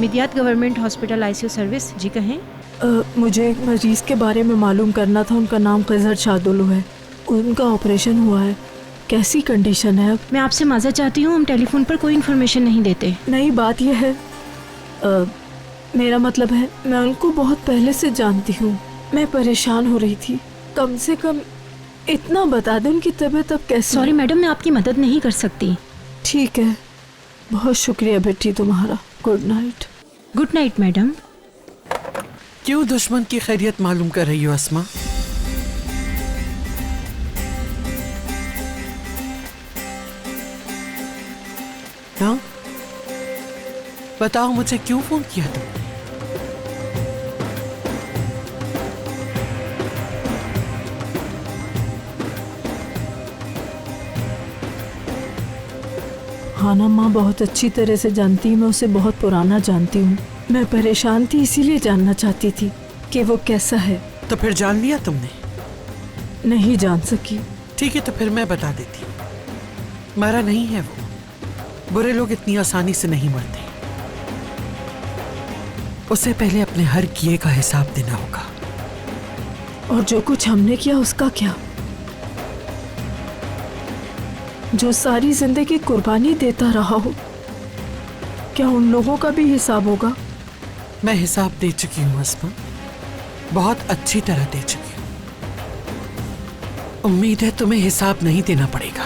मिदियात government hospital ICU service. जी कहें। मुझे एक मरीज़ के बारे में मालूम करना था। उनका नाम खजर शादुलू है। उनका ऑपरेशन हुआ है। कैसी कंडीशन है अब? मैं आपसे माज़ा चाहती हूँ, हम टेलीफोन पर कोई इन्फॉर्मेशन नहीं देते। नहीं, बात यह है, मेरा मतलब है मैं उनको बहुत पहले से जानती हूँ। मैं परेशान हो रही थी। कम से कम इतना बता दें उनकी तबीयत अब कैसी? सॉरी मैडम, मैं आपकी मदद नहीं कर सकती। ठीक है, बहुत शुक्रिया बेटी तुम्हारा। Good night. Good night madam. क्यों दुश्मन की खैरियत मालूम कर रही हो अस्मा? हाँ, बताओ मुझे, क्यों फोन किया तुमने? हाँ ना, माँ बहुत अच्छी तरह से जानती हूँ। मैं उसे बहुत पुराना जानती हूँ। मैं परेशान थी, इसीलिए जानना चाहती थी कि वो कैसा है। तो फिर जान लिया तुमने? नहीं जान सकी। ठीक है, तो फिर मैं बता देती हूँ। मरा नहीं है वो। बुरे लोग इतनी आसानी से नहीं मरते। उसे पहले अपने हर किए का हिसाब देना होगा। और जो कुछ हमने किया उसका क्या? जो सारी जिंदगी कुर्बानी देता रहा हो, क्या उन लोगों का भी हिसाब होगा? मैं हिसाब दे चुकी हूँ अस्मा, बहुत अच्छी तरह दे चुकी हूँ। उम्मीद है तुम्हें हिसाब नहीं देना पड़ेगा।